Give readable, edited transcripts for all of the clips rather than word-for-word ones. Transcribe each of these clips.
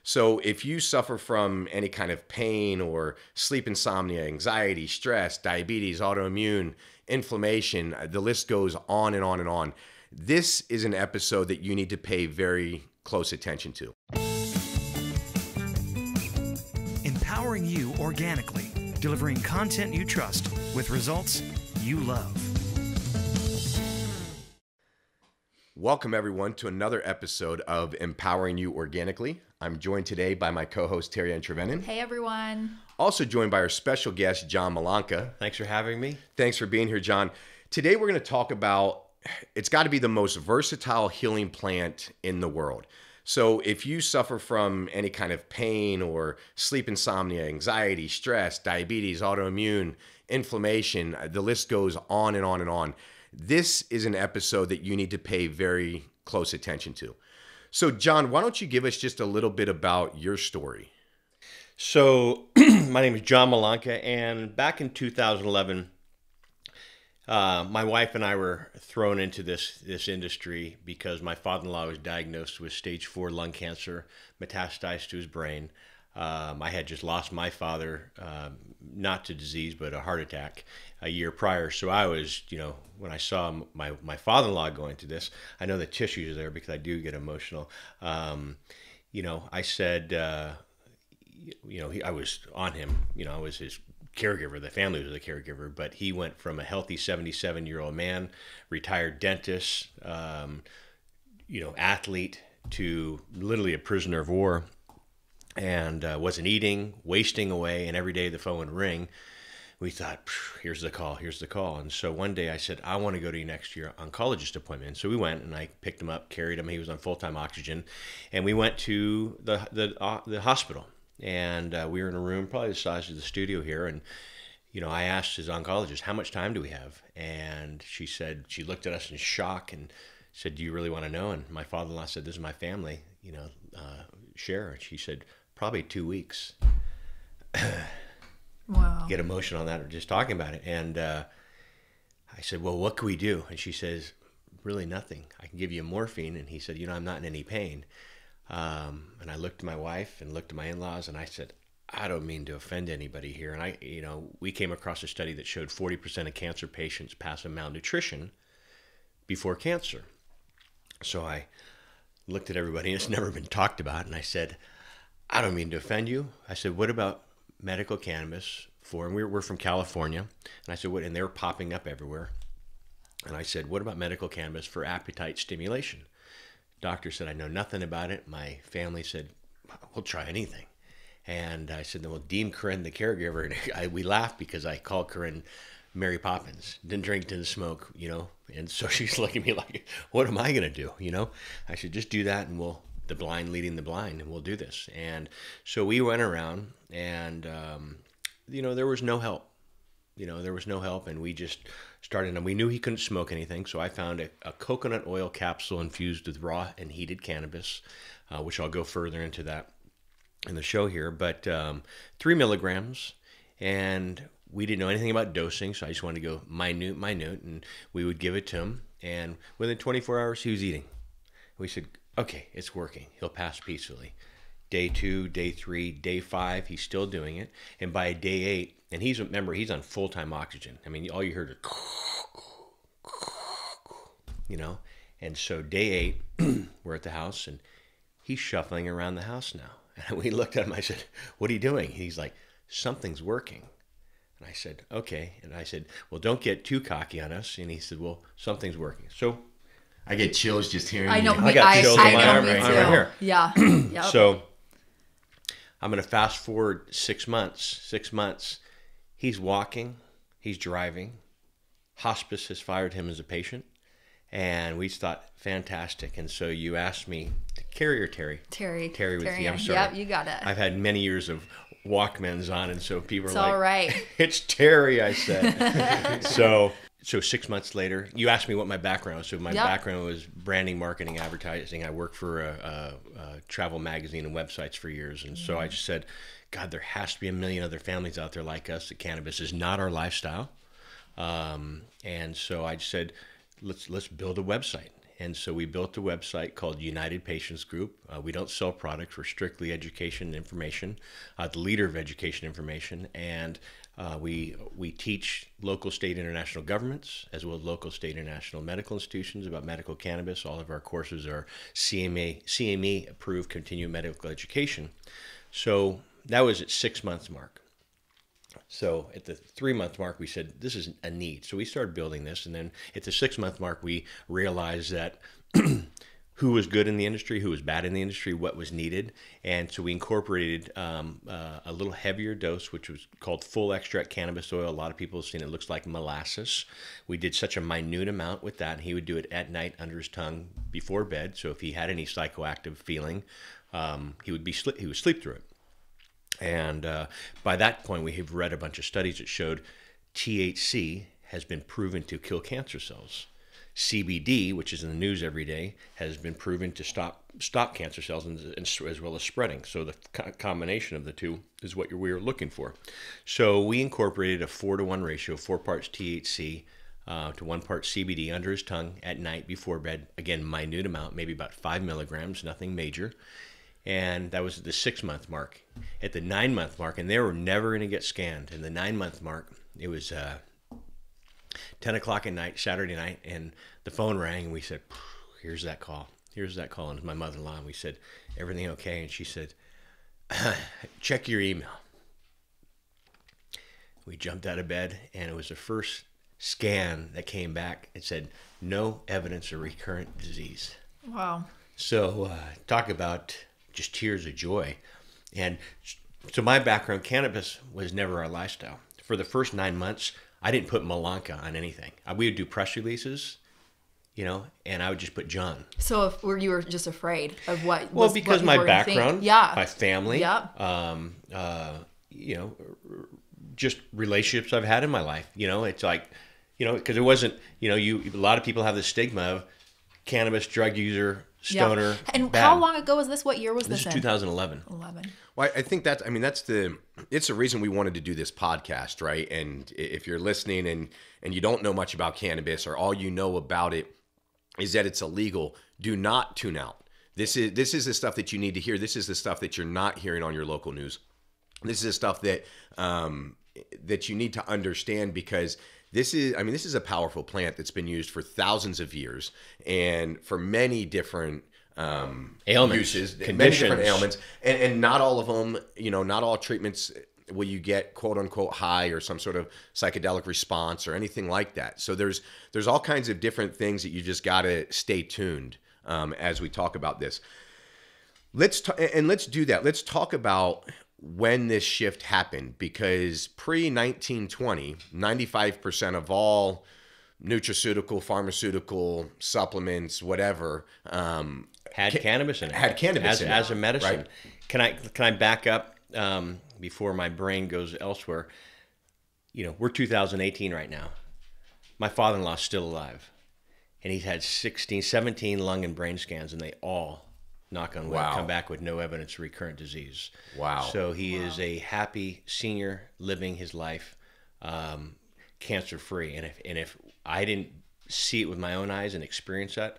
So if you suffer from any kind of pain or sleep insomnia, anxiety, stress, diabetes, autoimmune, inflammation, the list goes on and on and on. This is an episode that you need to pay very close attention to. Empowering you organically, delivering content you trust with results you love. Welcome everyone to another episode of Empowering You Organically. I'm joined today by my co-host Terry Ann Trevenin. Hey everyone. Also joined by our special guest John Malanca. Thanks for having me. Thanks for being here, John. Today we're going to talk about, it's got to be the most versatile healing plant in the world. So if you suffer from any kind of pain or sleep insomnia, anxiety, stress, diabetes, autoimmune, inflammation, the list goes on and on and on. This is an episode that you need to pay very close attention to. So John, why don't you give us just a little bit about your story? So my name is John Malanca, and back in 2011, my wife and I were thrown into this industry because my father-in-law was diagnosed with stage 4 lung cancer, metastasized to his brain. I had just lost my father, not to disease, but a heart attack a year prior. So I was, when I saw my father-in-law going through this, I know the tissues are there because I do get emotional. I said, I was on him, I was his caregiver. The family was the caregiver, but he went from a healthy 77-year-old man, retired dentist, athlete, to literally a prisoner of war. And wasn't eating, wasting away, and every day the phone would ring. We thought, here's the call. And so one day I said, I want to go to your next year oncologist appointment. And so we went, and I picked him up, carried him. He was on full-time oxygen, and we went to the hospital. And we were in a room probably the size of the studio here, and I asked his oncologist, how much time do we have? And she looked at us in shock and said, do you really want to know? And my father-in-law said, this is my family, share. And she said, probably 2 weeks. Wow. Get emotional on that or just talking about it. And I said, well, what can we do? And she says, really nothing. I can give you morphine. And he said, I'm not in any pain. And I looked at my wife and looked at my in-laws, and I said, I don't mean to offend anybody here. And we came across a study that showed 40% of cancer patients pass a malnutrition before cancer. So I looked at everybody, and it's never been talked about. And I said, I don't mean to offend you. I said, what about medical cannabis for, and we're from California. And I said, what? And they were popping up everywhere. And I said, what about medical cannabis for appetite stimulation? Doctor said, I know nothing about it. My family said, we'll try anything. And I said, well, Dean Corinne, the caregiver, and we laughed because I called Corinne Mary Poppins. Didn't drink, didn't smoke, And so she's looking at me like, what am I going to do? I said, just do that, and the blind leading the blind, and we'll do this. And so we went around, and, there was no help. There was no help, and we just started, and we knew he couldn't smoke anything, so I found a coconut oil capsule infused with raw and heated cannabis, which I'll go further into that in the show here, but 3 milligrams, and we didn't know anything about dosing, so I just wanted to go minute, and we would give it to him, and within 24 hours, he was eating. We said, okay, it's working. He'll pass peacefully. Day 2, day 3, day 5, he's still doing it. And by day 8, and he's on full-time oxygen. I mean, all you heard is, And so day 8, we're at the house, and he's shuffling around the house now. And we looked at him, I said, what are you doing? He's like, something's working. And I said, okay. And I said, well, don't get too cocky on us. And he said, well, something's working. So I get chills just hearing I know. you. I got chills on my arm me right too. here. Yeah. Yep. So I'm going to fast forward 6 months. 6 months. He's walking. He's driving. Hospice has fired him as a patient. And we thought, fantastic. And so you asked me, Carrie or Terry? Terry with you. I'm sorry. Yep, you got it. I've had many years of Walkmans on, and so people It's are like, all right. It's Terry, I said. So 6 months later, you asked me what my background was. So my background was branding, marketing, advertising. I worked for a travel magazine and websites for years. And so I just said, God, there has to be a million other families out there like us that cannabis is not our lifestyle. And so I just said, let's build a website. And so we built a website called United Patients Group. We don't sell products. We're strictly education and information, the leader of education information. And we teach local, state, international governments, as well as local, state, international medical institutions about medical cannabis. All of our courses are CME approved continuing medical education. So that was at 6 months mark. So at the 3 month mark, we said, this is a need. So we started building this. And then at the 6 month mark, we realized that who was good in the industry, who was bad in the industry, what was needed. And so we incorporated a little heavier dose, which was called full extract cannabis oil. A lot of people have seen it looks like molasses. We did such a minute amount with that. And he would do it at night under his tongue before bed. So if he had any psychoactive feeling, he would sleep through it. And by that point, we have read a bunch of studies that showed THC has been proven to kill cancer cells. CBD, which is in the news every day, has been proven to stop cancer cells as well as spreading. So the combination of the two is what we were looking for. So we incorporated a 4-to-1 ratio, 4 parts THC to 1 part CBD under his tongue at night before bed. Again, minute amount, maybe about 5 milligrams, nothing major. And that was at the 6 month mark. At the 9 month mark, and they were never going to get scanned. In the 9 month mark, it was 10 o'clock at night, Saturday night, and the phone rang, and we said, here's that call. Here's that call. And it was my mother-in-law, and we said, everything okay? And she said, check your email. We jumped out of bed, and it was the first scan that came back. It said, no evidence of recurrent disease. Wow. So talk about just tears of joy. And so my background, cannabis was never our lifestyle. For the first 9 months, I didn't put Malanka on anything. We would do press releases, and I would just put John. So you were just afraid of what? Well, because my background, my family, just relationships I've had in my life. It's like, because it wasn't, a lot of people have this stigma of cannabis, drug user, stoner. Yeah. And bad. how long ago was this? What year was this? This is 2011. Well, I think it's the reason we wanted to do this podcast, right? And if you're listening and you don't know much about cannabis, or all you know about it is that it's illegal, do not tune out. This is the stuff that you need to hear. This is the stuff that you're not hearing on your local news. This is the stuff that that you need to understand, because this is a powerful plant that's been used for thousands of years and for many different ailments, uses, conditions, many different ailments, and not all of them, not all treatments will you get quote unquote high or some sort of psychedelic response or anything like that. So there's all kinds of different things that you just got to stay tuned as we talk about this. Let's do that. Let's talk about when this shift happened, because pre-1920, 95% of all nutraceutical, pharmaceutical, supplements, whatever, had cannabis in it. Had cannabis in it. As a medicine. Right? Can I back up before my brain goes elsewhere? We're 2018 right now. My father-in-law's still alive, and he's had 17 lung and brain scans, and they all, knock on wood, come back with no evidence of recurrent disease. Wow. So he is a happy senior living his life cancer-free. And if I didn't see it with my own eyes and experience that,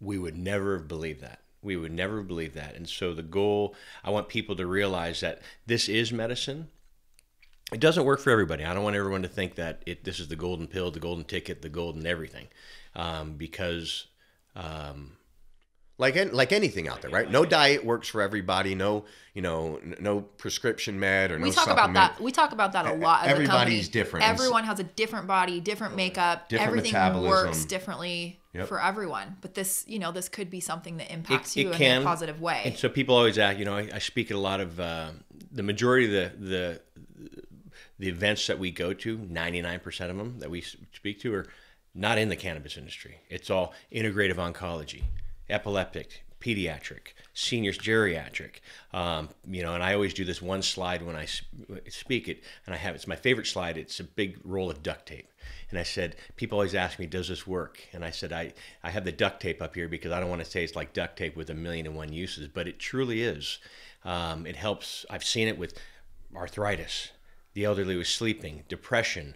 we would never have believed that. We would never believe that. And so the goal, I want people to realize that this is medicine. It doesn't work for everybody. I don't want everyone to think that this is the golden pill, the golden ticket, the golden everything, because like anything out there, right? No diet works for everybody. No, no prescription med or no supplement. We talk about that a lot. As Everybody's different. Everyone has a different body, different makeup. Different everything metabolism. works differently for everyone. But this, this could be something that impacts you in a positive way. And so people always ask, I speak at a lot of the majority of the events that we go to, 99% of them that we speak to are not in the cannabis industry. It's all integrative oncology, epileptic, pediatric, seniors, geriatric, and I always do this one slide when I speak it, and it's my favorite slide. It's a big roll of duct tape. And I said, people always ask me, does this work? And I said, I have the duct tape up here because I don't want to say it's like duct tape with 1,000,001 uses, but it truly is. It helps. I've seen it with arthritis, the elderly with sleeping, depression,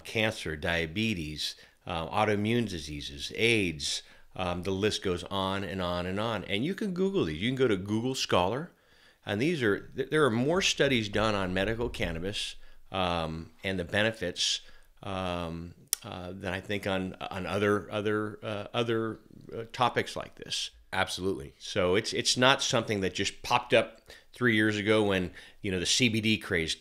cancer, diabetes, autoimmune diseases, AIDS, The list goes on and on and on. And you can Google these. You can go to Google Scholar, and there are more studies done on medical cannabis and the benefits than I think on other topics like this. Absolutely. So it's not something that just popped up 3 years ago when the CBD craze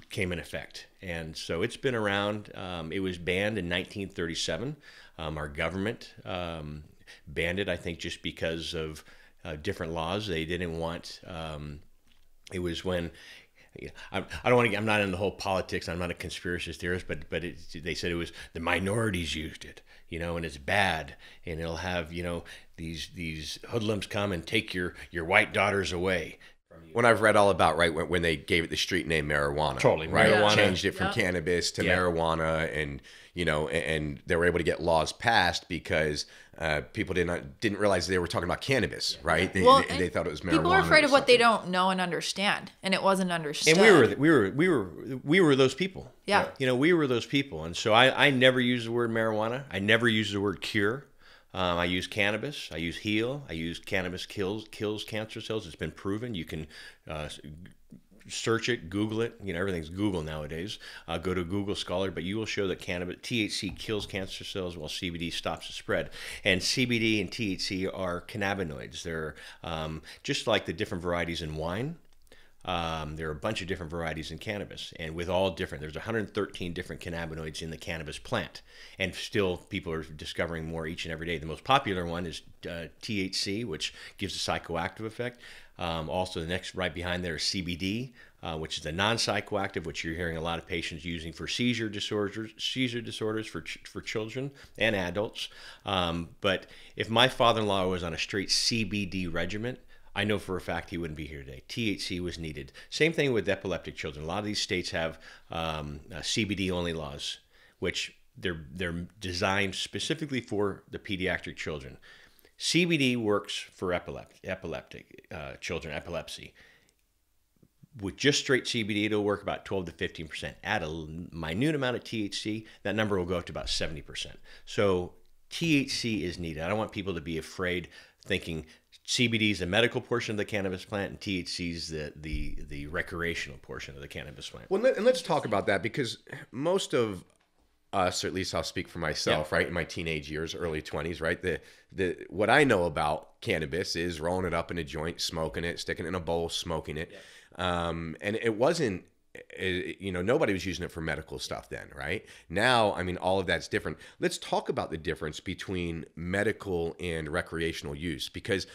came in effect, and so it's been around. It was banned in 1937. Our government banned it, I think, just because of different laws. They didn't want. It was when. I don't want to. I'm not in the whole politics. I'm not a conspiracy theorist, but they said it was the minorities used it, and it's bad, and it'll have these hoodlums come and take your white daughters away. When I've read all about when they gave it the street name marijuana, totally right, marijuana. Changed it from cannabis to marijuana, and and they were able to get laws passed because people didn't realize they were talking about cannabis, right? They thought it was marijuana. People are afraid of what they don't know and understand, and it wasn't understood. And we were those people. Yeah. We were those people, and so I never use the word marijuana. I never use the word cure. I use cannabis. I use heal. I use cannabis kills cancer cells. It's been proven. You can search it, Google it. Everything's Google nowadays. Go to Google Scholar, but you will show that THC kills cancer cells while CBD stops the spread. And CBD and THC are cannabinoids. They're just like the different varieties in wine. There are a bunch of different varieties in cannabis, and with all different, there's 113 different cannabinoids in the cannabis plant, and still people are discovering more each and every day. The most popular one is THC, which gives a psychoactive effect. Also, the next right behind there is CBD, which is the non-psychoactive, which you're hearing a lot of patients using for seizure disorders for children and adults. But if my father-in-law was on a straight CBD regimen, I know for a fact he wouldn't be here today. THC was needed. Same thing with epileptic children. A lot of these states have CBD-only laws, which they're designed specifically for the pediatric children. CBD works for epileptic children, epilepsy. With just straight CBD, it'll work about 12 to 15%. Add a minute amount of THC, that number will go up to about 70%. So THC is needed. I don't want people to be afraid thinking CBD is the medical portion of the cannabis plant, and THC is the recreational portion of the cannabis plant. Well, and let's talk about that, because most of us, or at least I'll speak for myself, right, in my teenage years, early 20s, right, the what I know about cannabis is rolling it up in a joint, smoking it, sticking it in a bowl, smoking it, and it wasn't. Nobody was using it for medical stuff then, right? Now, I mean, all of that's different. Let's talk about the difference between medical and recreational use, because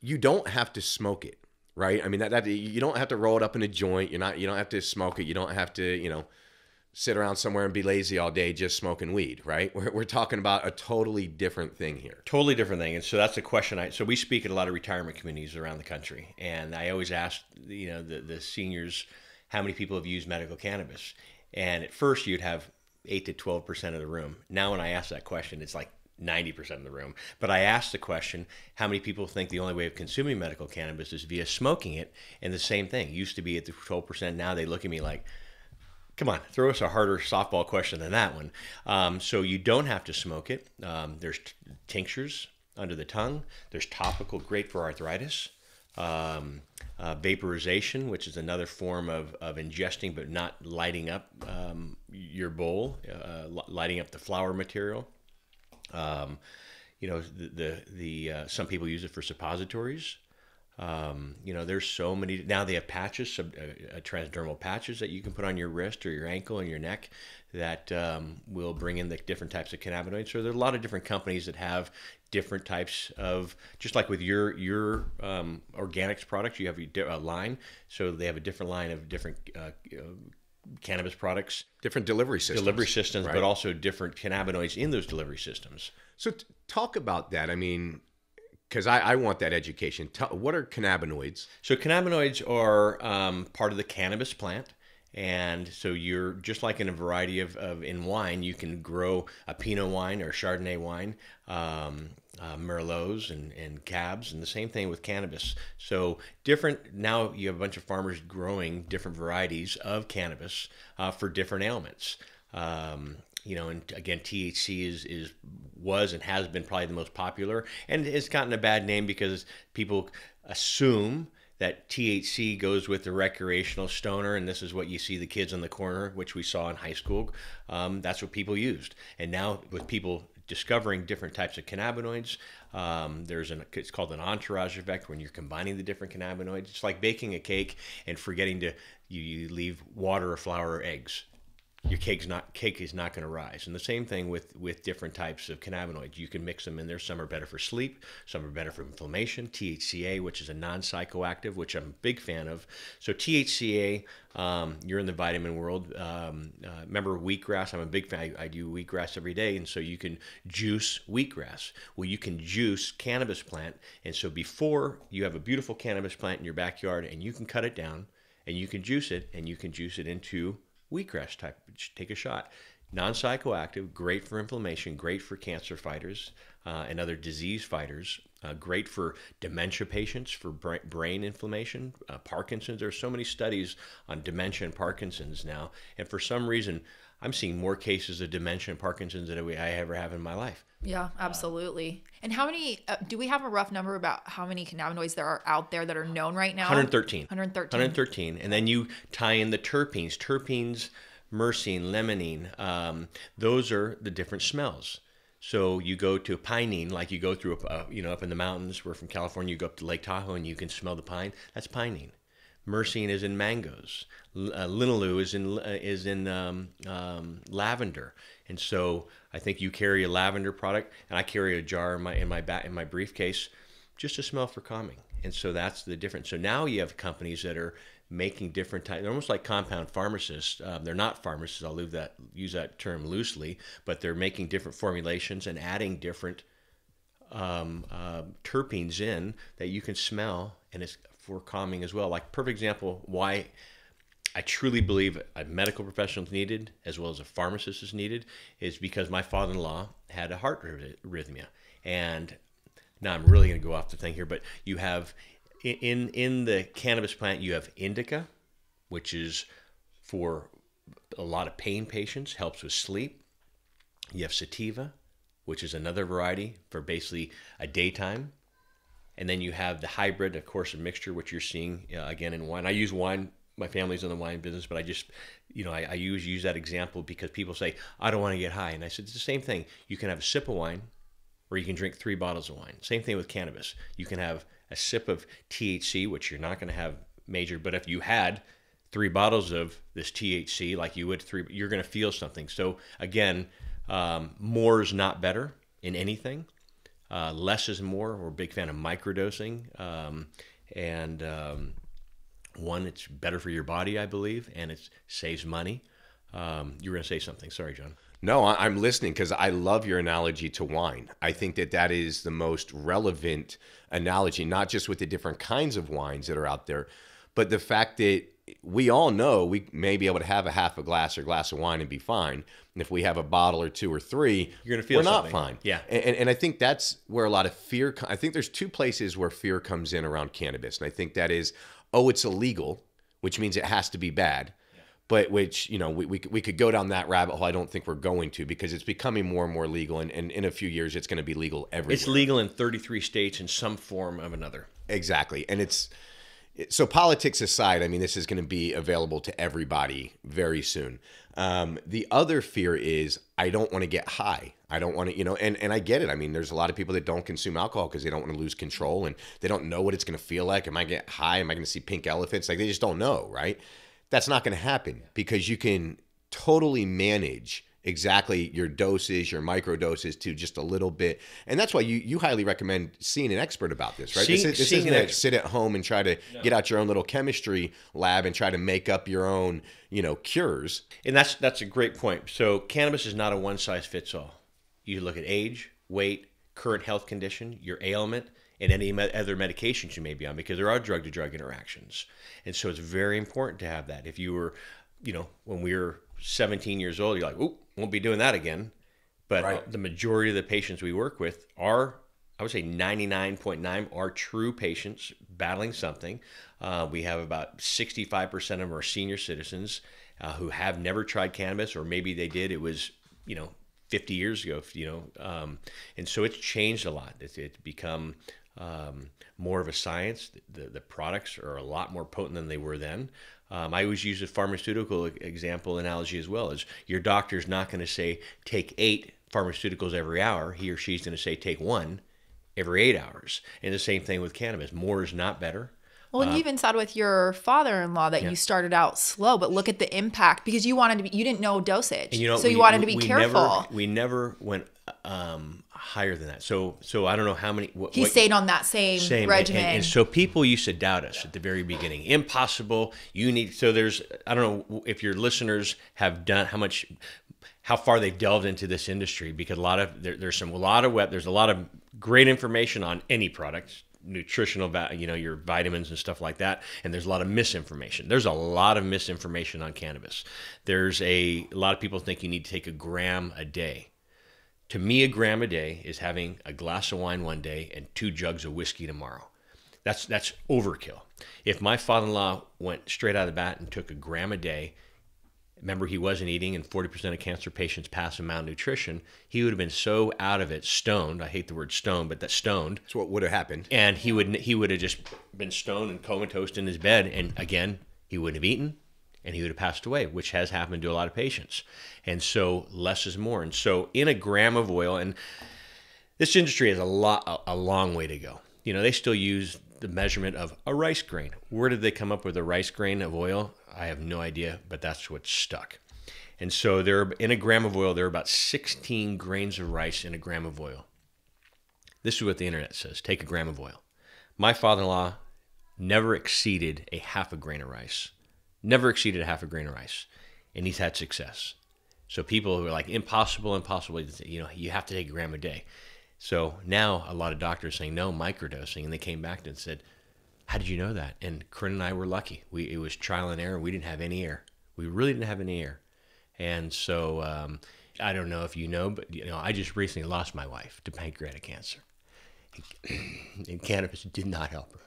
you don't have to smoke it, right? I mean, that you don't have to roll it up in a joint. You don't have to smoke it. You don't have to, sit around somewhere and be lazy all day just smoking weed, right? We're talking about a totally different thing here. Totally different thing. And so that's a question. So we speak at a lot of retirement communities around the country, and I always ask, the seniors, how many people have used medical cannabis? And at first you'd have 8 to 12% of the room. Now when I ask that question, it's like 90% of the room. But I asked the question, how many people think the only way of consuming medical cannabis is via smoking it? And the same thing, used to be at the 12%. Now they look at me like, come on, throw us a harder softball question than that one. So you don't have to smoke it. There's tinctures under the tongue. There's topical, great for arthritis. Vaporization, which is another form of ingesting but not lighting up your bowl, lighting up the flower material. Some people use it for suppositories. There's so many. Now they have patches, transdermal patches that you can put on your wrist or your ankle and your neck that will bring in the different types of cannabinoids. So there's a lot of different companies that have different types of, just like with your organics products, you have a line. So they have a different line of different cannabis products. Different delivery systems. Right. But also different cannabinoids in those delivery systems. So talk about that. I mean, because I want that education. What are cannabinoids? So cannabinoids are part of the cannabis plant. And so you're just like in a variety of in wine, you can grow a Pinot wine or Chardonnay wine, Merlots and Cabs, and the same thing with cannabis. So different, now you have a bunch of farmers growing different varieties of cannabis for different ailments. And again, THC was and has been probably the most popular, and it's gotten a bad name because people assume that THC goes with the recreational stoner, and this is what you see the kids on the corner, which we saw in high school. That's what people used. And now with people discovering different types of cannabinoids, it's called an entourage effect when you're combining the different cannabinoids. It's like baking a cake and forgetting to you leave water or flour or eggs. Your cake is not going to rise. And the same thing with different types of cannabinoids. You can mix them in there. Some are better for sleep. Some are better for inflammation. THCA, which is a non-psychoactive, which I'm a big fan of. So THCA, you're in the vitamin world. Remember wheatgrass? I'm a big fan. I do wheatgrass every day. And so you can juice wheatgrass. Well, you can juice cannabis plant. And so before you have a beautiful cannabis plant in your backyard, and you can cut it down, and you can juice it, and you can juice it into wheatgrass type. Take a shot. Non-psychoactive, great for inflammation, great for cancer fighters and other disease fighters, great for dementia patients, for brain inflammation, Parkinson's. There are so many studies on dementia and Parkinson's now, and for some reason I'm seeing more cases of dementia and Parkinson's than I ever have in my life. Yeah, absolutely. And how many, do we have a rough number about how many cannabinoids there are out there that are known right now? 113. 113. And then you tie in the terpenes, myrcene, limonene. Those are the different smells. So you go to pinene, like you go through, up in the mountains. We're from California. You go up to Lake Tahoe and you can smell the pine. That's pinene. Myrcene is in mangoes. Linalool is in lavender. And so I think you carry a lavender product, and I carry a jar in my briefcase, just to smell for calming. And so that's the difference. So now you have companies that are making different types. They're almost like compound pharmacists. They're not pharmacists. I'll use that term loosely, but they're making different formulations and adding different terpenes in that you can smell, and it's for calming as well. Like, perfect example why I truly believe a medical professional is needed as well as a pharmacist is needed is because my father-in-law had a heart arrhythmia. And now I'm really going to go off the thing here, but you have in the cannabis plant, you have indica, which is for a lot of pain patients, helps with sleep. You have sativa, which is another variety for basically a daytime. And then you have the hybrid, of course, a mixture, which you're seeing again in wine. I use wine. My family's in the wine business, but I just, I use that example because people say, I don't want to get high. And I said, it's the same thing. You can have a sip of wine or you can drink 3 bottles of wine. Same thing with cannabis. You can have a sip of THC, which you're not going to have major, but if you had 3 bottles of this THC, like you would you're going to feel something. So again, more is not better in anything. Less is more. We're a big fan of microdosing. One, it's better for your body, I believe, and it saves money. You were going to say something. Sorry, John. No, I'm listening because I love your analogy to wine. I think that is the most relevant analogy, not just with the different kinds of wines that are out there, but the fact that we all know we may be able to have a half a glass or glass of wine and be fine. And if we have a bottle or 2 or 3, you're going to feel something. Not fine. Yeah. And I think that's where a lot of fear, I think there's 2 places where fear comes in around cannabis. And I think that is, it's illegal, which means it has to be bad. Yeah. But which, we could go down that rabbit hole. I don't think we're going to, because it's becoming more and more legal. And in a few years, it's going to be legal everywhere. It's legal in 33 states in some form of another. Exactly. And so politics aside, I mean, this is going to be available to everybody very soon. The other fear is I don't want to get high. I don't want to, and I get it. I mean, there's a lot of people that don't consume alcohol because they don't want to lose control and they don't know what it's going to feel like. Am I get high? Am I going to see pink elephants? Like, they just don't know, right? That's not going to happen because you can totally manage exactly your doses, your micro doses to just a little bit. And that's why you highly recommend seeing an expert about this, right? This isn't a sit at home and try to get out your own little chemistry lab and try to make up your own, cures. And that's a great point. So cannabis is not a one size fits all. You look at age, weight, current health condition, your ailment, and any other medications you may be on, because there are drug-to-drug interactions. And so it's very important to have that. If you were, when we were 17 years old, you're like, "Ooh, won't be doing that again." But right. The majority of the patients we work with are, I would say 99.9 are true patients battling something. We have about 65% of them are senior citizens who have never tried cannabis, or maybe they did. It was 50 years ago, and so it's changed a lot. It's become more of a science. The products are a lot more potent than they were then. I always use a pharmaceutical example analogy as well. As your doctor's not going to say take 8 pharmaceuticals every hour. He or she's going to say take 1 every 8 hours. And the same thing with cannabis. More is not better. Well, and you even said with your father-in-law that you started out slow, but look at the impact because you didn't know dosage. And so you wanted to be careful. We never went higher than that. So I don't know how many. He stayed on that same regimen. And so people used to doubt us at the very beginning. Impossible. So there's, I don't know if your listeners have done how far they've delved into this industry, because there's a lot of great information on any product, nutritional value, your vitamins and stuff like that. And there's a lot of misinformation. There's a lot of misinformation on cannabis. There's a lot of people think you need to take 1 gram a day. To me, 1 gram a day is having a glass of wine one day and 2 jugs of whiskey tomorrow. That's overkill. If my father-in-law went straight out of the bat and took 1 gram a day, remember he wasn't eating, and 40% of cancer patients pass from malnutrition, he would have been so out of it, stoned. I hate the word stoned, but that's stoned. That's what would have happened. And he would have just been stoned and comatose in his bed. And again, he wouldn't have eaten, and he would have passed away, which has happened to a lot of patients. And so less is more. And so in 1 gram of oil, and this industry has a long way to go. They still use the measurement of a rice grain. Where did they come up with a rice grain of oil? I have no idea, but that's what's stuck. And so in 1 gram of oil, there are about 16 grains of rice in 1 gram of oil. This is what the internet says. Take 1 gram of oil. My father-in-law never exceeded a half a grain of rice. Never exceeded a half a grain of rice. And he's had success. So people who are like, impossible, you have to take 1 gram a day. So now a lot of doctors are saying, no, microdosing. And they came back and said, how did you know that? And Corinne and I were lucky. It was trial and error. We didn't have any error. We really didn't have any error. And so I don't know if you know, but I just recently lost my wife to pancreatic cancer. And cannabis did not help her.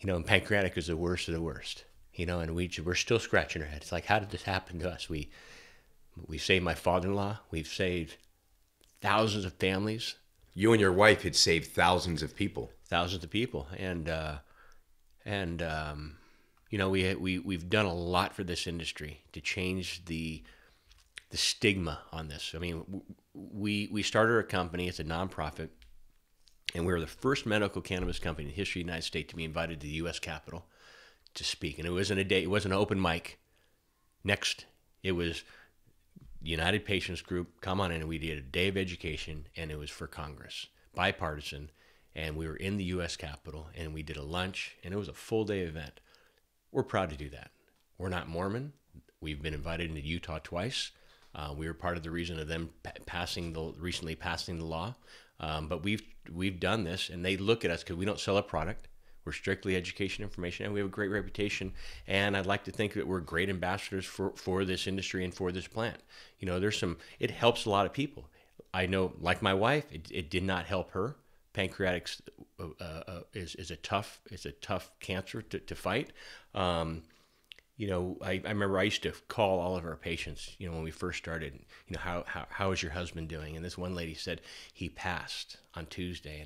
And pancreatic is the worst of the worst. And we're still scratching our heads. It's like, how did this happen to us? We saved my father-in-law. We've saved thousands of families. You and your wife had saved thousands of people. Thousands of people. We've done a lot for this industry to change the stigma on this. I mean, we started a company. It's a nonprofit. And we were the first medical cannabis company in the history of the United States to be invited to the U.S. Capitol to speak. And it wasn't a day, it wasn't an open mic. Next, it was United Patients Group, come on in, and we did a day of education, and it was for Congress, bipartisan, and we were in the U.S. Capitol, and we did a lunch, and it was a full-day event. We're proud to do that. We're not Mormon. We've been invited into Utah twice. We were part of the reason of them recently passing the law. But we've done this, and they look at us because we don't sell a product. We're strictly education information, and we have a great reputation. And I'd like to think that we're great ambassadors for this industry and for this plant. It helps a lot of people. I know, like my wife, it did not help her. Pancreatic is a tough cancer to fight. I remember I used to call all of our patients, when we first started, how is your husband doing? And this one lady said he passed on Tuesday,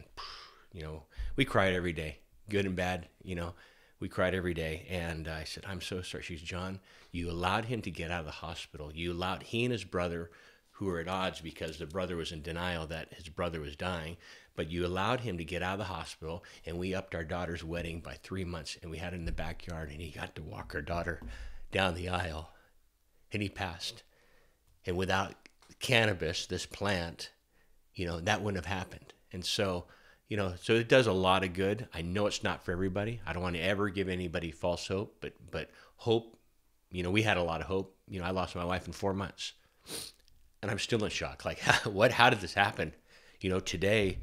and we cried every day. Good and bad, we cried every day. And I said, I'm so sorry. She's, John, you allowed him to get out of the hospital. You allowed he and his brother, who were at odds because the brother was in denial that his brother was dying, but you allowed him to get out of the hospital, and we upped our daughter's wedding by 3 months, and we had it in the backyard, and he got to walk our daughter down the aisle, and he passed. And without cannabis, this plant, that wouldn't have happened. And so, so it does a lot of good. I know it's not for everybody. I don't want to ever give anybody false hope, but hope, we had a lot of hope. I lost my wife in 4 months, and I'm still in shock. Like, how did this happen? Today,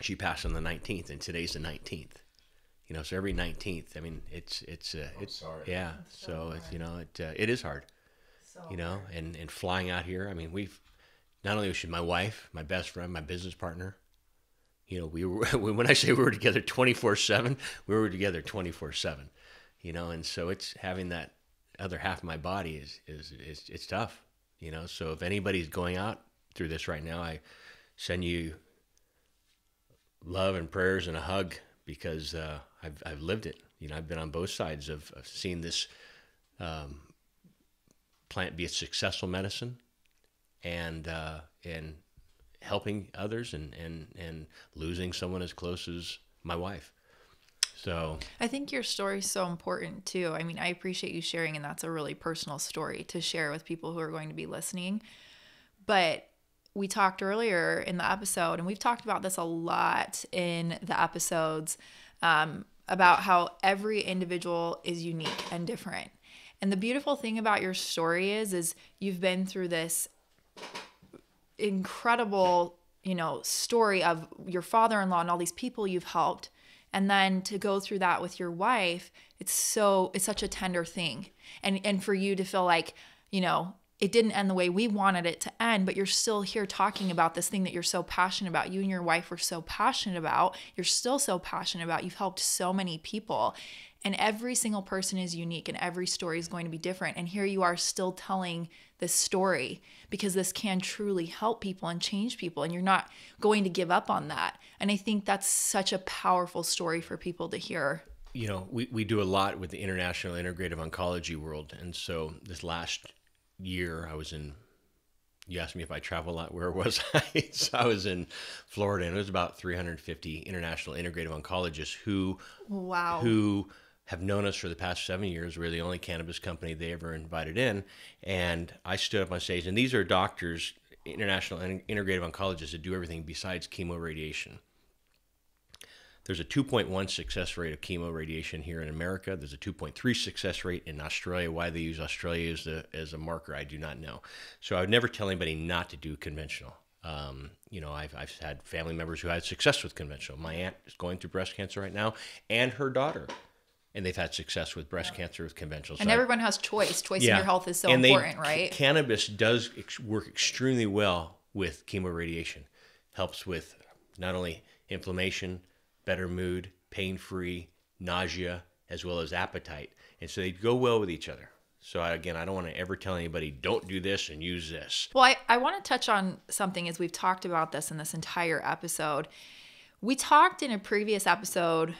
she passed on the 19th, and today's the 19th. So every 19th, I mean, it's sorry. Yeah. So it is hard, and flying out here. I mean, not only was she my wife, my best friend, my business partner, we were, when I say we were together 24/7, we were together 24/7, and so it's having that other half of my body is it's tough, you know. So if anybody's going out through this right now, I send you love and prayers and a hug, because I've lived it. You know, I've been on both sides of seeing this plant be a successful medicine, and helping others, and losing someone as close as my wife. So I think your story is so important too. I mean, I appreciate you sharing, and that's a really personal story to share with people who are going to be listening. But we talked earlier in the episode, and we've talked about this a lot in the episodes, about how every individual is unique and different. And the beautiful thing about your story is you've been through this incredible, you know, story of your father-in-law and all these people you've helped. And then to go through that with your wife, it's such a tender thing. And for you to feel like, you know, it didn't end the way we wanted it to end, but you're still here talking about this thing that you're so passionate about. You and your wife were so passionate about. You're still so passionate about. You've helped so many people. And every single person is unique, and every story is going to be different. And here you are still telling this story, because this can truly help people and change people, and you're not going to give up on that. And I think that's such a powerful story for people to hear. You know, we do a lot with the International Integrative Oncology world. And so this last year you asked me if I travel a lot, where was I? So I was in Florida, and it was about 350 international integrative oncologists who have known us for the past 7 years. We're the only cannabis company they ever invited in. And I stood up on stage, and these are doctors, international integrative oncologists, that do everything besides chemoradiation. There's a 2.1 success rate of chemoradiation here in America. There's a 2.3 success rate in Australia. Why they use Australia as a marker, I do not know. So I would never tell anybody not to do conventional. You know, I've had family members who had success with conventional. My aunt is going through breast cancer right now, and her daughter. And they've had success with breast cancer with conventional. And everyone has choice. Choice in your health is so important, right? Cannabis does work extremely well with chemoradiation. Helps with not only inflammation, better mood, pain-free, nausea, as well as appetite. And so they go well with each other. So again, I don't want to ever tell anybody, don't do this and use this. Well, I want to touch on something as we've talked about this in this entire episode. We talked in a previous episode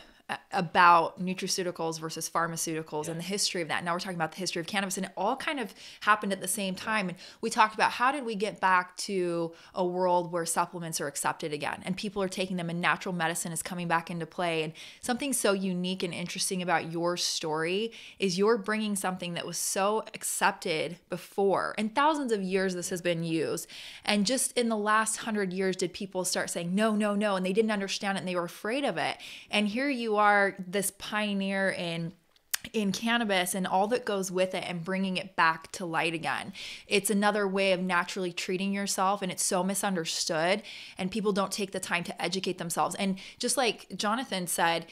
about nutraceuticals versus pharmaceuticals and the history of that. Now we're talking about the history of cannabis, and it all kind of happened at the same time. And we talked about how did we get back to a world where supplements are accepted again and people are taking them, and natural medicine is coming back into play. And something so unique and interesting about your story is you're bringing something that was so accepted before, and thousands of years this has been used. And just in the last 100 years did people start saying, no, no, no, and they didn't understand it and they were afraid of it. And here you are, this pioneer in cannabis and all that goes with it, and bringing it back to light again. It's another way of naturally treating yourself, and it's so misunderstood, and people don't take the time to educate themselves. And just like Jonathan said,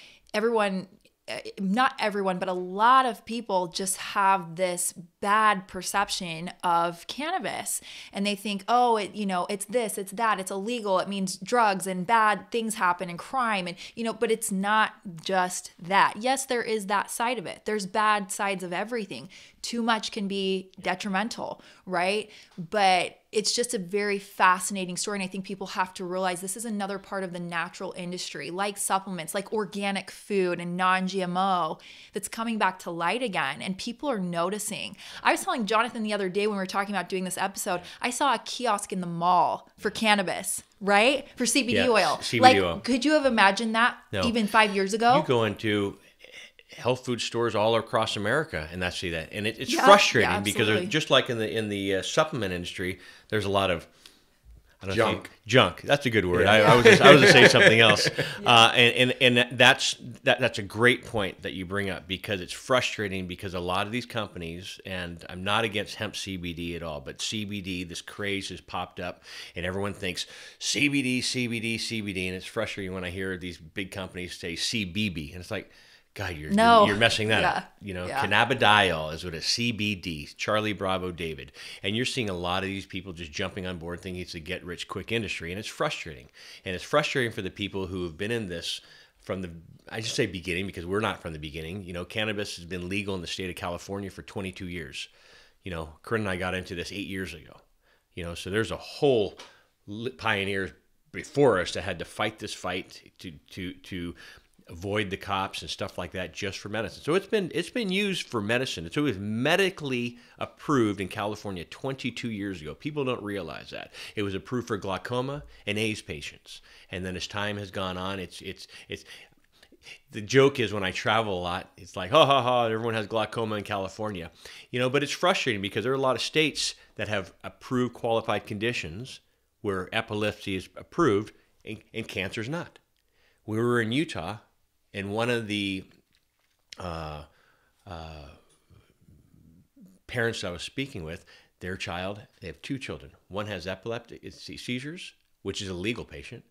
not everyone, but a lot of people just have this bad perception of cannabis, and they think, oh, it's this, it's that, it's illegal, it means drugs and bad things happen and crime, and but it's not just that. Yes, there is that side of it. There's bad sides of everything. Too much can be detrimental, right? But it's just a very fascinating story. And I think people have to realize this is another part of the natural industry, like supplements, like organic food and non-GMO, that's coming back to light again. And people are noticing. I was telling Jonathan the other day when we were talking about doing this episode, I saw a kiosk in the mall for cannabis, right? For CBD oil. CBD oil. Could you have imagined that even 5 years ago? You go into health food stores all across America and see that, and it's frustrating because just like in the supplement industry, there's a lot of junk. That's a good word. I was going to say something else. And that's a great point that you bring up, because it's frustrating, because a lot of these companies, and I'm not against hemp CBD at all, but CBD, this craze has popped up, and everyone thinks CBD, CBD, CBD, and it's frustrating when I hear these big companies say CBD, and it's like, God, you're messing that up. Cannabidiol is what a CBD, Charlie Bravo David. And you're seeing a lot of these people just jumping on board thinking it's a get-rich-quick industry, and it's frustrating. And it's frustrating for the people who have been in this I just say beginning because we're not from the beginning. You know, cannabis has been legal in the state of California for 22 years. You know, Corinne and I got into this 8 years ago. You know, so there's a whole pioneers before us that had to fight this fight to avoid the cops and stuff like that just for medicine. So it's been used for medicine. So it was medically approved in California 22 years ago. People don't realize that. It was approved for glaucoma and AIDS patients. And then as time has gone on, it's the joke is when I travel a lot, it's like, ha ha ha, everyone has glaucoma in California. You know, but it's frustrating because there are a lot of states that have approved qualified conditions where epilepsy is approved and cancer is not. We were in Utah, and one of the parents I was speaking with, their child, they have 2 children. One has epileptic seizures, which is a legal patient,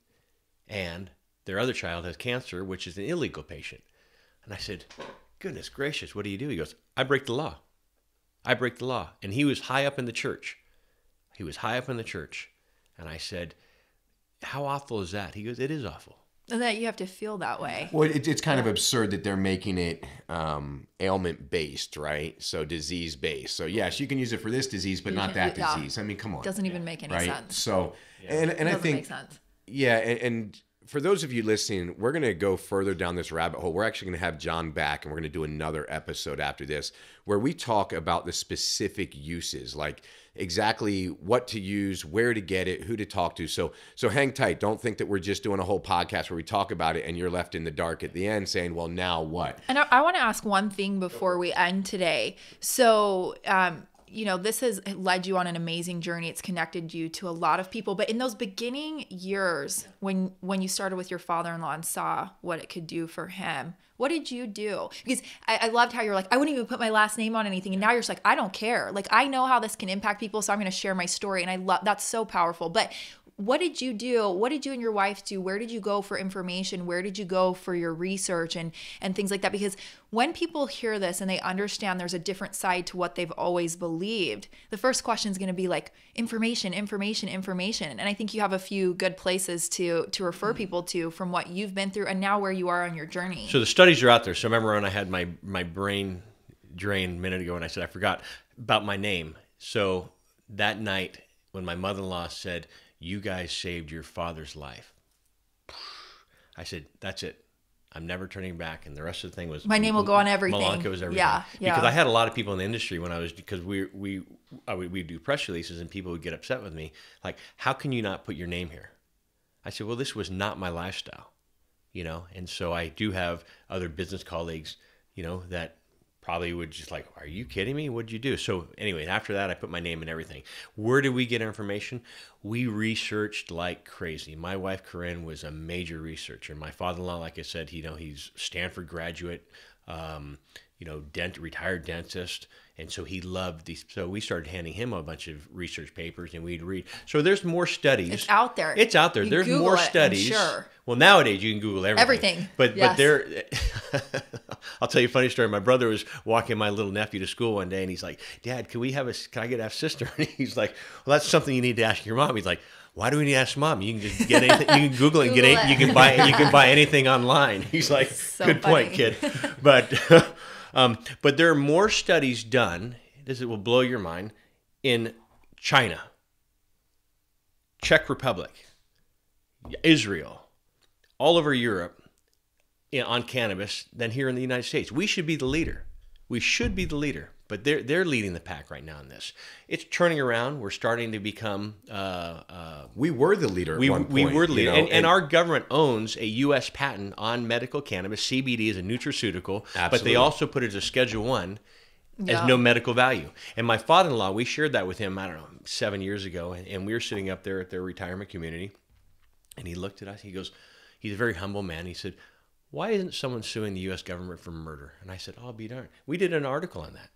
and their other child has cancer, which is an illegal patient. And I said, goodness gracious, what do you do? He goes, I break the law. I break the law. And he was high up in the church. He was high up in the church. And I said, how awful is that? He goes, it is awful. And that you have to feel that way. Well, it's kind of absurd that they're making it ailment-based, right? So disease-based. So yes, you can use it for this disease, but not that disease. I mean, come on. Doesn't even make any right? sense. So, and I think, make sense. Yeah, and for those of you listening, we're going to go further down this rabbit hole. We're actually going to have John back, and we're going to do another episode after this where we talk about the specific uses, like exactly what to use, where to get it, who to talk to. So hang tight. Don't think that we're just doing a whole podcast where we talk about it and you're left in the dark at the end saying, well, now what? And I want to ask one thing before we end today. So, you know, this has led you on an amazing journey. It's connected you to a lot of people. But in those beginning years, when you started with your father-in-law and saw what it could do for him, what did you do? Because I loved how you're like, I wouldn't even put my last name on anything. And now you're just like, I don't care. Like, I know how this can impact people, so I'm going to share my story. And I love that's so powerful. But what did you do? What did you and your wife do? Where did you go for information? Where did you go for your research and things like that? Because when people hear this and they understand there's a different side to what they've always believed, the first question is going to be like information. And I think you have a few good places to refer people to from what you've been through and now where you are on your journey. So the studies are out there. So remember when I had my brain drain a minute ago and I said I forgot about my name. So that night when my mother-in-law said, you guys saved your father's life, I said, that's it. I'm never turning back. And the rest of the thing was my name will go on everything. Malanca was everything. Yeah. Because I had a lot of people in the industry when I was, because we do press releases and people would get upset with me. Like, how can you not put your name here? I said, well, this was not my lifestyle, you know? And so I do have other business colleagues, you know, that probably would just like, are you kidding me? What'd you do? So anyway, after that, I put my name in everything. Where did we get information? We researched like crazy. My wife, Corinne, was a major researcher. My father-in-law, like I said, he's Stanford graduate, retired dentist. And so he loved these. So we started handing him a bunch of research papers and we'd read. So there's more studies. It's out there. It's out there. There's Google more it, studies. Sure. Well, nowadays you can Google everything. But there, I'll tell you a funny story. My brother was walking my little nephew to school one day and he's like, Dad, can I get a sister? And he's like, well, that's something you need to ask your mom. He's like, why do we need to ask mom? You can just get anything. You can Google it and get it. You can buy anything online. He's like, so good funny. Point, kid. But there are more studies done. This will blow your mind. In China, Czech Republic, Israel, all over Europe on cannabis than here in the United States. We should be the leader. We should be the leader. But they're leading the pack right now in this. It's turning around. We're starting to become. We were the leader at one point. We were the leader, and our government owns a U.S. patent on medical cannabis. CBD is a nutraceutical, absolutely. But they also put it as a Schedule I as no medical value. And my father-in-law, we shared that with him, I don't know, 7 years ago, and we were sitting up there at their retirement community, and he looked at us. He goes, he's a very humble man. He said, "Why isn't someone suing the U.S. government for murder?" And I said, "Oh, be darned. We did an article on that."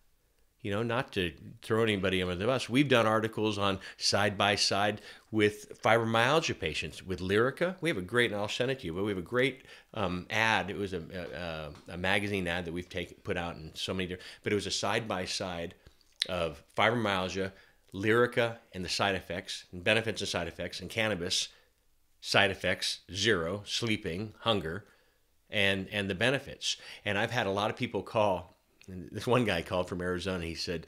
You know, not to throw anybody under the bus. We've done articles on side-by-side with fibromyalgia patients. With Lyrica, we have a great, and I'll send it to you, but we have a great ad. It was a magazine ad that we've put out in so many different, but it was a side-by-side of fibromyalgia, Lyrica, and the side effects, and benefits and side effects, and cannabis, side effects, 0, sleeping, hunger, and the benefits. And I've had a lot of people call. And this one guy called from Arizona. He said,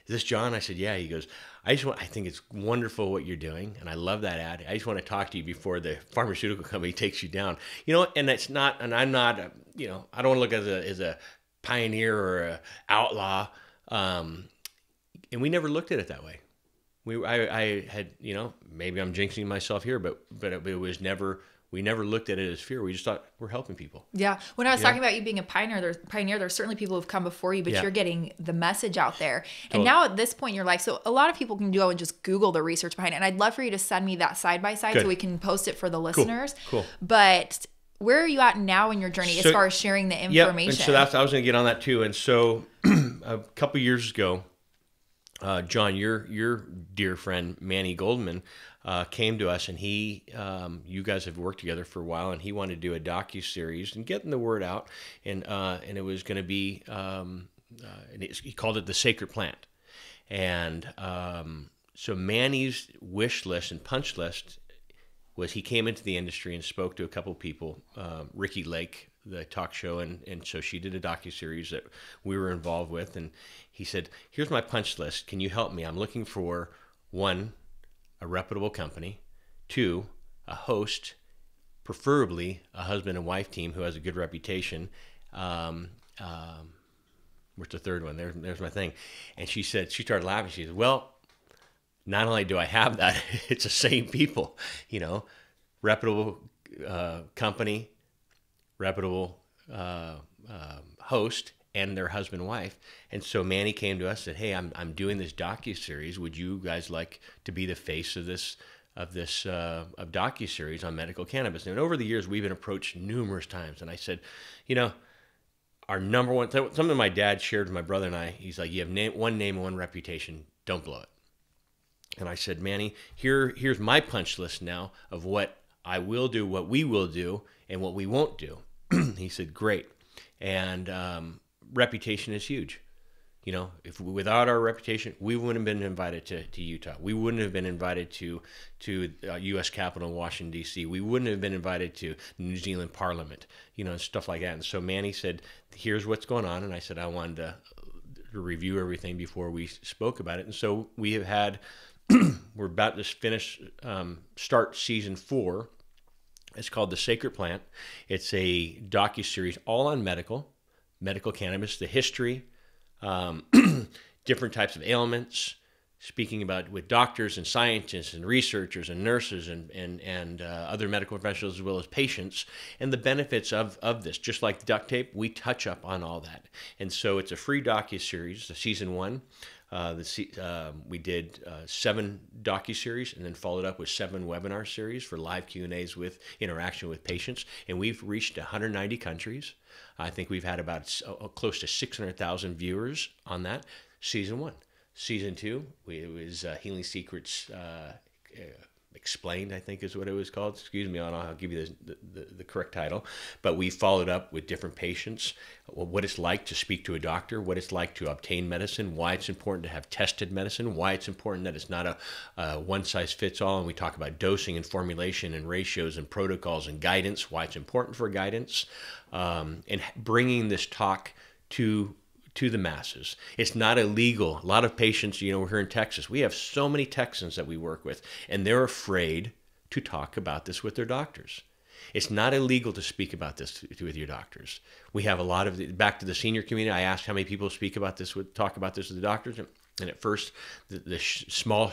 "Is this John?" I said, "Yeah." He goes, I think it's wonderful what you're doing, and I love that ad. I just want to talk to you before the pharmaceutical company takes you down. And it's not, and I'm not, I don't want to look as a pioneer or a outlaw. And we never looked at it that way. I had, maybe I'm jinxing myself here, but it was never. We never looked at it as fear. We just thought we're helping people. Yeah. When I was talking about you being a pioneer, there's certainly people who've come before you, but you're getting the message out there. And now at this point in your life, so a lot of people can go and just Google the research behind it. And I'd love for you to send me that side by side so we can post it for the listeners. Cool. But where are you at now in your journey as far as sharing the information? And so I was going to get on that too. And so a couple years ago, John, your dear friend Manny Goldman came to us, and he, you guys have worked together for a while, and he wanted to do a docu-series and getting the word out, and it was going to be, he called it The Sacred Plant, and so Manny's wish list and punch list was he came into the industry and spoke to a couple people, Ricky Lake, the talk show, and so she did a docu-series that we were involved with, and he said, "Here's my punch list. Can you help me? I'm looking for, 1, a reputable company, 2, a host, preferably a husband and wife team who has a good reputation. Where's the third one? There's my thing." And she started laughing. She said, "Well, not only do I have that, it's the same people, reputable company, reputable host, and their husband and wife." And so Manny came to us and said, "Hey, I'm doing this docu-series. Would you guys like to be the face of this docu-series on medical cannabis?" And over the years, we've been approached numerous times. And I said, our number one, something my dad shared with my brother and I, he's like, "You have one name and one reputation. Don't blow it." And I said, "Manny, here's my punch list now of what I will do, what we will do, and what we won't do." He said, "Great." And reputation is huge. If without our reputation, we wouldn't have been invited to Utah. We wouldn't have been invited to U.S. Capitol in Washington, D.C. We wouldn't have been invited to New Zealand Parliament, and stuff like that. And so Manny said, "Here's what's going on." And I said, I wanted to review everything before we spoke about it. And so we have had, we're about to start season 4. It's called The Sacred Plant. It's a docu-series all on medical cannabis, the history, different types of ailments, speaking about with doctors and scientists and researchers and nurses and other medical professionals as well as patients, and the benefits of this. Just like the duct tape, we touch up on all that. And so it's a free docu-series, the season 1. We did 7 docu-series and then followed up with 7 webinar series for live Q&As with interaction with patients. And we've reached 190 countries. I think we've had about close to 600,000 viewers on that. Season 1. Season 2, it was Healing Secrets Explained, I think is what it was called. Excuse me, I'll give you the correct title. But we followed up with different patients, what it's like to speak to a doctor, what it's like to obtain medicine, why it's important to have tested medicine, why it's important that it's not a one-size-fits-all, and we talk about dosing and formulation and ratios and protocols and guidance, why it's important for guidance, and bringing this talk to the masses. It's not illegal. A lot of patients, we're here in Texas. We have so many Texans that we work with, and they're afraid to talk about this with their doctors. It's not illegal to speak about this with your doctors. We have a lot of, back to the senior community, I asked how many people talk about this with the doctors, and at first the small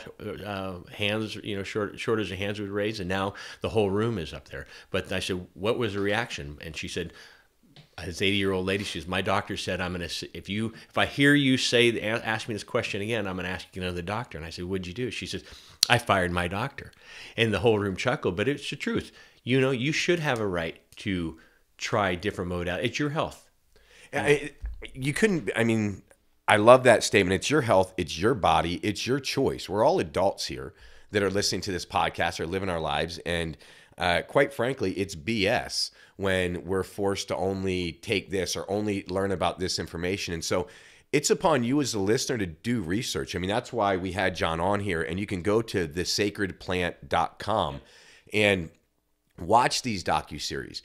hands, shortage of hands would raise, and now the whole room is up there. But I said, what was the reaction? And she said, this 80-year-old lady, she says, "My doctor said if I hear you ask me this question again, I'm going to ask you another doctor." And I said, "What'd you do?" She says, "I fired my doctor." And the whole room chuckled, but it's the truth. You should have a right to try different modalities. It's your health. I love that statement. It's your health. It's your body. It's your choice. We're all adults here that are listening to this podcast or living our lives. And quite frankly, it's BS when we're forced to only take this or only learn about this information. And so it's upon you as a listener to do research. That's why we had John on here, and you can go to thesacredplant.com. And Watch these docuseries,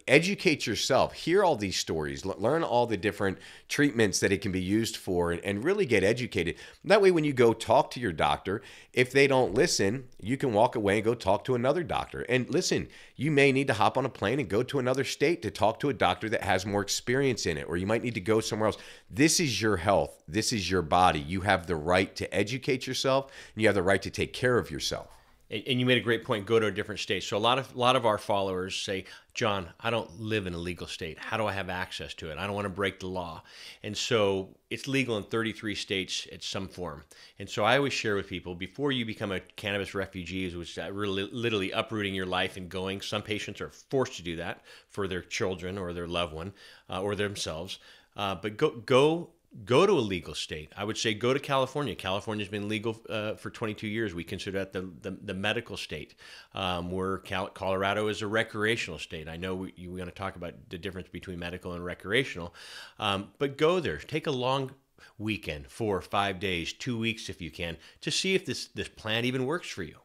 educate yourself, hear all these stories, learn all the different treatments that it can be used for, and really get educated. That way, when you go talk to your doctor, if they don't listen, you can walk away and go talk to another doctor. And listen, you may need to hop on a plane and go to another state to talk to a doctor that has more experience in it, or you might need to go somewhere else. This is your health. This is your body. You have the right to educate yourself, and you have the right to take care of yourself. And you made a great point. Go to a different state. So a lot of our followers say, John, I don't live in a legal state. How do I have access to it? I don't want to break the law. And so it's legal in 33 states at some form. And so I always share with people, before you become a cannabis refugee, which is really literally uprooting your life and going. Some patients are forced to do that for their children or their loved one or themselves. But go to a legal state. I would say go to California. California's been legal for 22 years. We consider that the medical state. Where Colorado is a recreational state. I know we're going to talk about the difference between medical and recreational, but go there. Take a long weekend, 4 or 5 days, 2 weeks if you can, to see if this plan even works for you.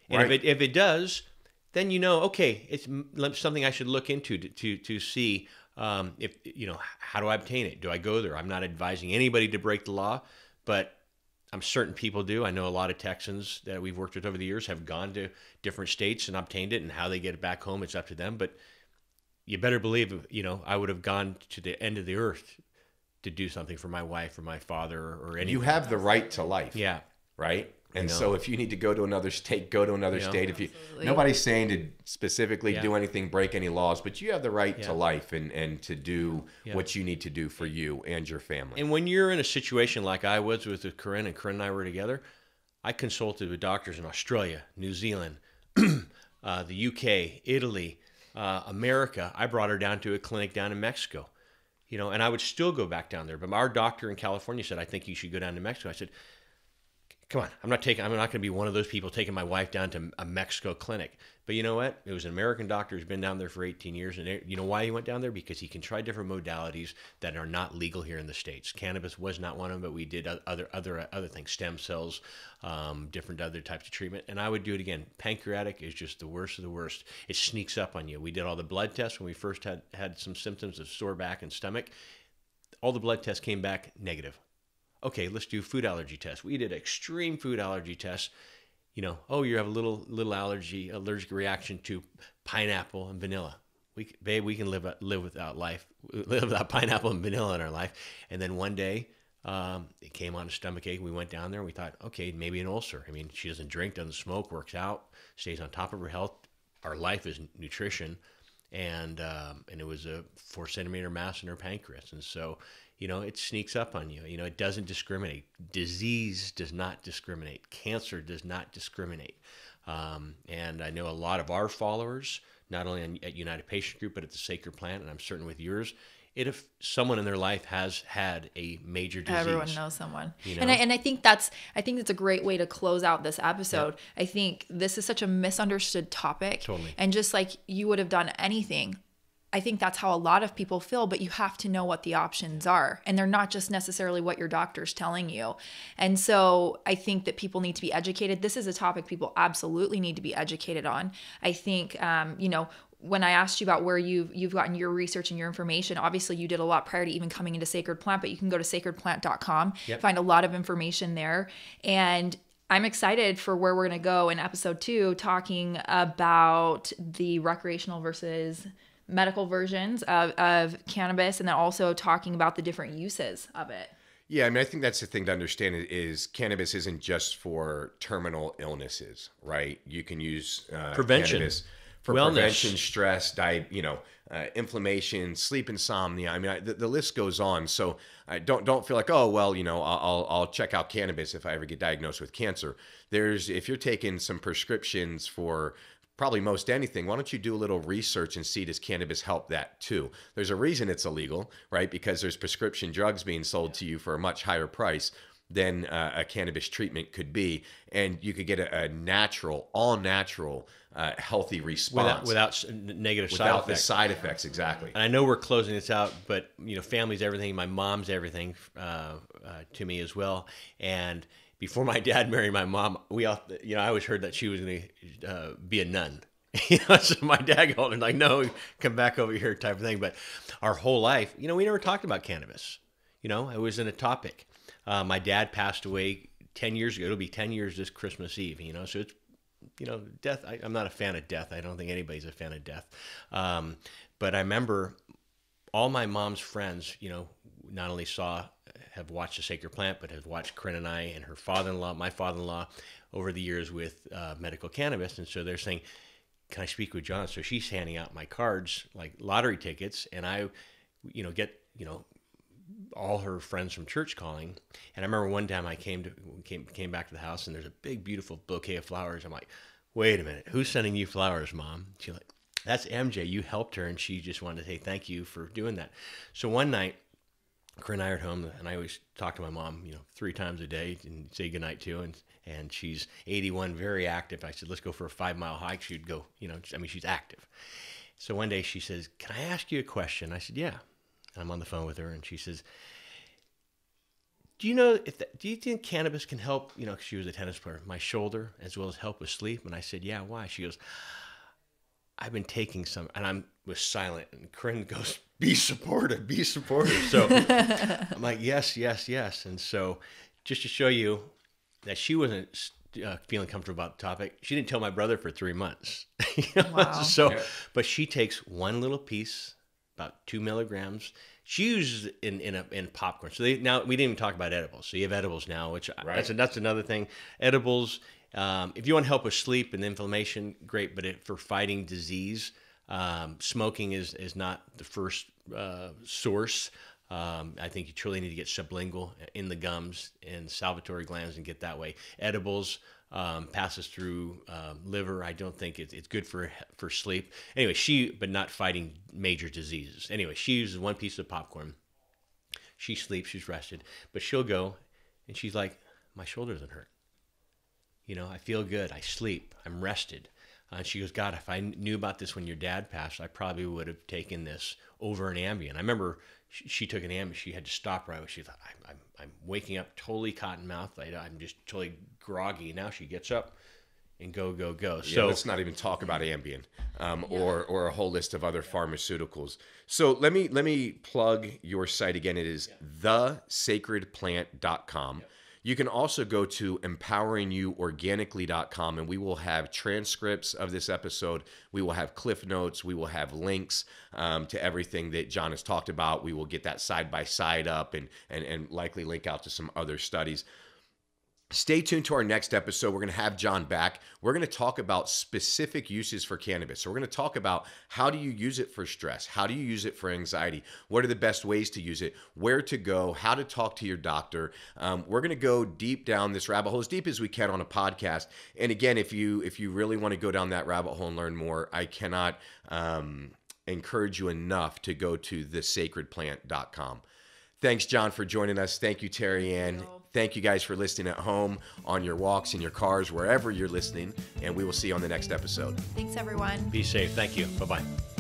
And Right. if it does, then you know, okay, it's something I should look into to see. If how do I obtain it? Do I go there? I'm not advising anybody to break the law, but I'm certain people do. I know a lot of Texans that we've worked with over the years have gone to different states and obtained it, and how they get it back home, it's up to them. But you better believe, I would have gone to the end of the earth to do something for my wife or my father or anyone. You have the right to life. Yeah. Right? And know. so if you need to go to another state, go to another state. If you nobody's saying to specifically do anything, break any laws, but you have the right to life and to do what you need to do for you and your family. And when you're in a situation like I was with Corinne, and Corinne and I were together, I consulted with doctors in Australia, New Zealand, the UK, Italy, America. I brought her down to a clinic down in Mexico, and I would still go back down there. But our doctor in California said, I think you should go down to Mexico. I said, come on, I'm not going to be one of those people taking my wife down to a Mexico clinic. But you know what? It was an American doctor who's been down there for 18 years. And you know why he went down there? Because he can try different modalities that are not legal here in the States. Cannabis was not one of them, but we did other things, stem cells, different other types of treatment. And I would do it again. Pancreatic is just the worst of the worst. It sneaks up on you. We did all the blood tests when we first had some symptoms of sore back and stomach. All the blood tests came back negative. Okay, let's do food allergy tests. We did extreme food allergy tests. You have a little allergic reaction to pineapple and vanilla. We can live without pineapple and vanilla in our life. And then one day, it came on a stomach ache. We went down there and we thought, okay, maybe an ulcer. I mean, she doesn't drink, doesn't smoke, works out, stays on top of her health. Our life is nutrition, and it was a 4-centimeter mass in her pancreas, and so. It sneaks up on you. It doesn't discriminate. Disease does not discriminate. Cancer does not discriminate. And I know a lot of our followers, not only at United Patient Group, but at the Sacred Plant, and I'm certain with yours, if someone in their life has had a major disease. Everyone knows someone. And I think that's a great way to close out this episode. Yeah. I think this is such a misunderstood topic. Totally. And just like you would have done anything, I think that's how a lot of people feel, but you have to know what the options are. And they're not just necessarily what your doctor's telling you. And so I think that people need to be educated. This is a topic people absolutely need to be educated on. I think, when I asked you about where you've gotten your research and your information, obviously you did a lot prior to even coming into Sacred Plant, but you can go to sacredplant.com, find a lot of information there. And I'm excited for where we're going to go in episode 2, talking about the recreational versus medical versions of cannabis, and then also talking about the different uses of it. Yeah, I mean, I think that's the thing to understand is cannabis isn't just for terminal illnesses, right? You can use prevention, cannabis for wellness, prevention, stress, inflammation, sleep insomnia. I mean, the list goes on. So don't feel like, oh, well, I'll check out cannabis if I ever get diagnosed with cancer. If you're taking some prescriptions for probably most anything, why don't you do a little research and see, does cannabis help that too? There's a reason it's illegal, right? Because there's prescription drugs being sold to you for a much higher price than a cannabis treatment could be. And you could get a natural, all natural, healthy response. Without negative side without effects. the side effects, exactly. And I know we're closing this out, but family's everything. My mom's everything to me as well. And before my dad married my mom, I always heard that she was going to be a nun. So my dad called and like, no, come back over here type of thing. But our whole life, we never talked about cannabis. It wasn't a topic. My dad passed away 10 years ago. It'll be 10 years this Christmas Eve, so it's, death. I'm not a fan of death. I don't think anybody's a fan of death. But I remember all my mom's friends, not only have watched The Sacred Plant, but have watched Corinne and I and her father-in-law, my father-in-law, over the years with medical cannabis. And so they're saying, can I speak with John? So she's handing out my cards, like lottery tickets. And I, get, all her friends from church calling. And I remember one time I came back to the house and there's a big, beautiful bouquet of flowers. I'm like, wait a minute, who's sending you flowers, Mom? She's like, that's MJ. You helped her. And she just wanted to say thank you for doing that. So one night, Corinne and I are at home, and I always talk to my mom, 3 times a day and say goodnight to, and she's 81, very active. I said, let's go for a 5-mile hike. She'd go, she's active. So one day she says, can I ask you a question? I said, yeah. I'm on the phone with her, and she says, do you think cannabis can help, 'cause she was a tennis player, my shoulder, as well as help with sleep? And I said, yeah, why? She goes, I've been taking some, and I was silent, and Corinne goes, be supportive. So I'm like, yes. And so just to show you that she wasn't feeling comfortable about the topic, she didn't tell my brother for 3 months. Wow. So, but she takes one little piece, about 2 milligrams. She uses it in popcorn. So now we didn't even talk about edibles. So you have edibles now, which that's another thing. Edibles, if you want to help with sleep and inflammation, great. But for fighting disease, smoking is not the first source. I think you truly need to get sublingual in the gums and salivatory glands and get that way. Edibles passes through liver. I don't think it's good for sleep. Anyway, but not fighting major diseases. Anyway, she uses one piece of popcorn. She sleeps, she's rested, but she'll go and she's like, my shoulder doesn't hurt. I feel good. I sleep. I'm rested. And she goes, God, if I knew about this when your dad passed, I probably would have taken this over an Ambien. I remember she took an Ambien. She had to stop right away. She thought, I'm waking up totally cotton mouthed. I'm just totally groggy. Now she gets up and go. Yeah, so let's not even talk about Ambien or a whole list of other pharmaceuticals. So let me plug your site again. It is thesacredplant.com. You can also go to empoweringyouorganically.com, and we will have transcripts of this episode. We will have cliff notes. We will have links to everything that John has talked about. We will get that side by side up and likely link out to some other studies. Stay tuned to our next episode. We're going to have John back. We're going to talk about specific uses for cannabis. So we're going to talk about how do you use it for stress? How do you use it for anxiety? What are the best ways to use it? Where to go? How to talk to your doctor? We're going to go deep down this rabbit hole, as deep as we can on a podcast. And again, if you really want to go down that rabbit hole and learn more, I cannot encourage you enough to go to thesacredplant.com. Thanks, John, for joining us. Thank you, Terry Ann. Thank you guys for listening at home, on your walks, in your cars, wherever you're listening. And we will see you on the next episode. Thanks, everyone. Be safe. Thank you. Bye-bye.